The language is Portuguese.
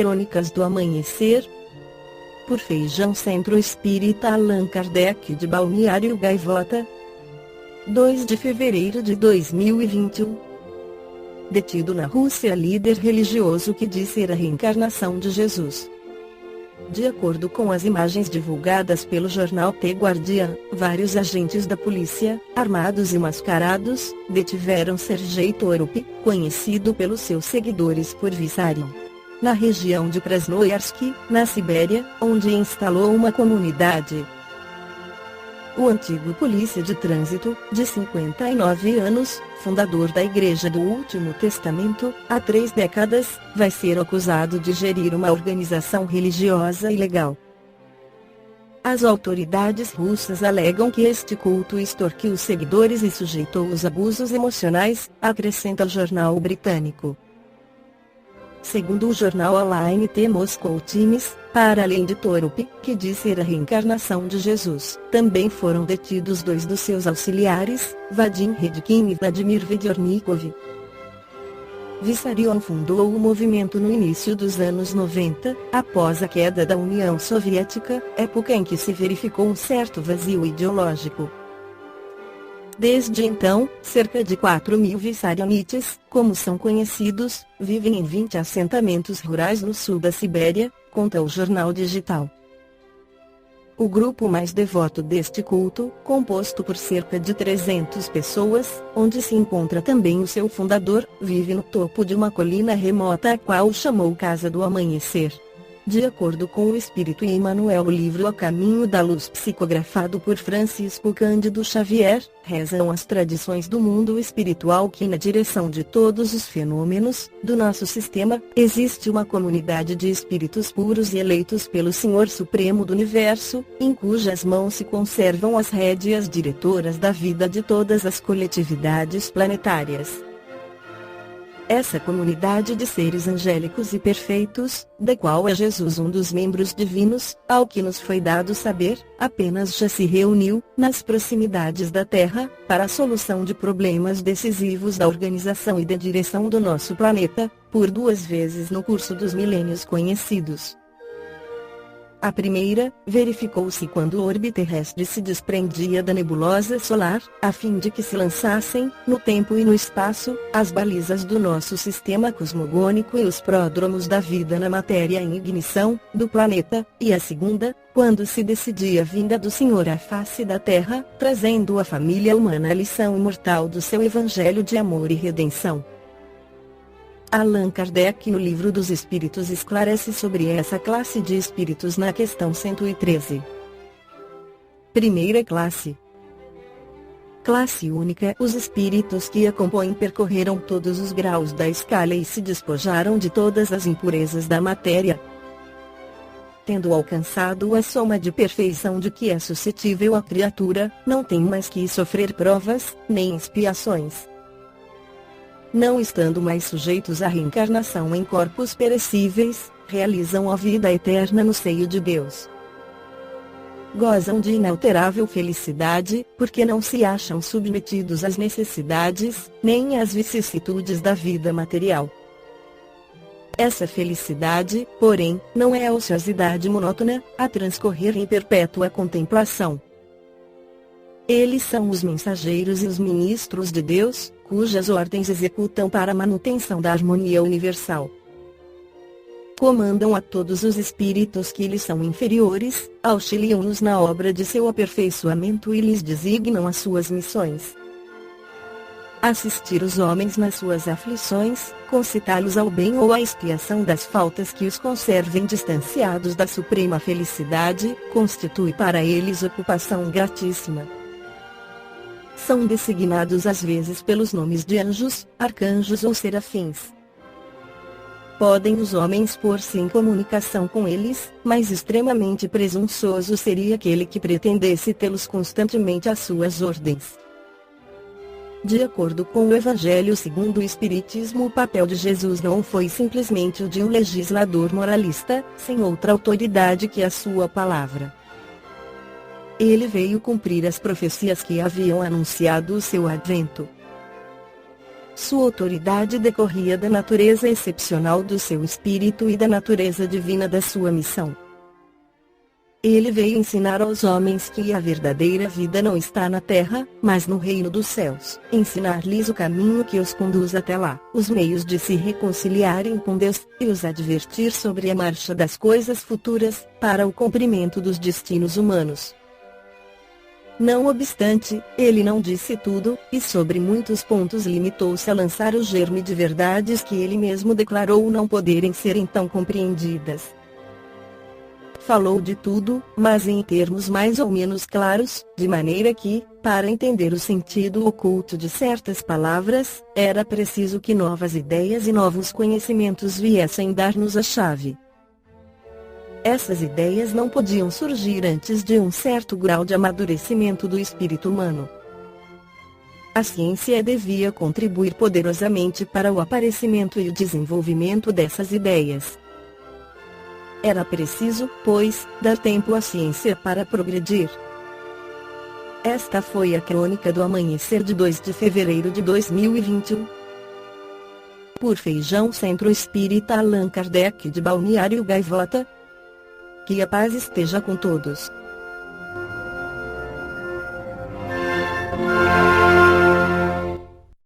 Crônicas do Amanhecer, por Feijão Centro Espírita Allan Kardec de Balneário Gaivota, 2 de fevereiro de 2021. Detido na Rússia líder religioso que diz ser a reencarnação de Jesus. De acordo com as imagens divulgadas pelo jornal The Guardian, vários agentes da polícia, armados e mascarados, detiveram Sergei Torup, conhecido pelos seus seguidores por Vissarion, na região de Krasnoyarsk, na Sibéria, onde instalou uma comunidade. O antigo polícia de trânsito, de 59 anos, fundador da Igreja do Último Testamento, há 3 décadas, vai ser acusado de gerir uma organização religiosa ilegal. As autoridades russas alegam que este culto extorquiu os seguidores e sujeitou-os a abusos emocionais, acrescenta o jornal britânico. Segundo o jornal online The Moscow Times, para além de Torup, que diz ser a reencarnação de Jesus, também foram detidos 2 dos seus auxiliares, Vadim Redkin e Vladimir Vedornikov. Vissarion fundou o movimento no início dos anos 90, após a queda da União Soviética, época em que se verificou um certo vazio ideológico. Desde então, cerca de 4.000 Vissarionites, como são conhecidos, vivem em 20 assentamentos rurais no sul da Sibéria, conta o jornal digital. O grupo mais devoto deste culto, composto por cerca de 300 pessoas, onde se encontra também o seu fundador, vive no topo de uma colina remota a qual chamou Casa do Amanhecer. De acordo com o Espírito Emmanuel, o livro A Caminho da Luz psicografado por Francisco Cândido Xavier, rezam as tradições do mundo espiritual que na direção de todos os fenômenos, do nosso sistema, existe uma comunidade de espíritos puros e eleitos pelo Senhor Supremo do Universo, em cujas mãos se conservam as rédeas diretoras da vida de todas as coletividades planetárias. Essa comunidade de seres angélicos e perfeitos, da qual é Jesus um dos membros divinos, ao que nos foi dado saber, apenas já se reuniu, nas proximidades da Terra, para a solução de problemas decisivos da organização e da direção do nosso planeta, por 2 vezes no curso dos milênios conhecidos. A primeira, verificou-se quando o orbe terrestre se desprendia da nebulosa solar, a fim de que se lançassem, no tempo e no espaço, as balizas do nosso sistema cosmogônico e os pródromos da vida na matéria em ignição, do planeta, e a segunda, quando se decidia a vinda do Senhor à face da Terra, trazendo à família humana a lição imortal do seu evangelho de amor e redenção. Allan Kardec no Livro dos Espíritos esclarece sobre essa classe de espíritos na questão 113. Primeira classe. Classe única. Os espíritos que a compõem percorreram todos os graus da escala e se despojaram de todas as impurezas da matéria. Tendo alcançado a soma de perfeição de que é suscetível a criatura, não tem mais que sofrer provas, nem expiações. Não estando mais sujeitos à reencarnação em corpos perecíveis, realizam a vida eterna no seio de Deus. Gozam de inalterável felicidade, porque não se acham submetidos às necessidades, nem às vicissitudes da vida material. Essa felicidade, porém, não é a ociosidade monótona, a transcorrer em perpétua contemplação. Eles são os mensageiros e os ministros de Deus, cujas ordens executam para a manutenção da harmonia universal. Comandam a todos os espíritos que lhes são inferiores, auxiliam-nos na obra de seu aperfeiçoamento e lhes designam as suas missões. Assistir os homens nas suas aflições, concitá-los ao bem ou à expiação das faltas que os conservem distanciados da suprema felicidade, constitui para eles ocupação gratíssima. São designados às vezes pelos nomes de anjos, arcanjos ou serafins. Podem os homens pôr-se em comunicação com eles, mas extremamente presunçoso seria aquele que pretendesse tê-los constantemente às suas ordens. De acordo com o Evangelho segundo o Espiritismo, o papel de Jesus não foi simplesmente o de um legislador moralista, sem outra autoridade que a sua palavra. Ele veio cumprir as profecias que haviam anunciado o seu advento. Sua autoridade decorria da natureza excepcional do seu espírito e da natureza divina da sua missão. Ele veio ensinar aos homens que a verdadeira vida não está na terra, mas no reino dos céus, ensinar-lhes o caminho que os conduz até lá, os meios de se reconciliarem com Deus, e os advertir sobre a marcha das coisas futuras, para o cumprimento dos destinos humanos. Não obstante, ele não disse tudo, e sobre muitos pontos limitou-se a lançar o germe de verdades que ele mesmo declarou não poderem ser então compreendidas. Falou de tudo, mas em termos mais ou menos claros, de maneira que, para entender o sentido oculto de certas palavras, era preciso que novas ideias e novos conhecimentos viessem dar-nos a chave. Essas ideias não podiam surgir antes de um certo grau de amadurecimento do espírito humano. A ciência devia contribuir poderosamente para o aparecimento e o desenvolvimento dessas ideias. Era preciso, pois, dar tempo à ciência para progredir. Esta foi a crônica do amanhecer de 2 de fevereiro de 2021. Por Feijão Centro Espírita Allan Kardec de Balneário Gaivota. Que a paz esteja com todos.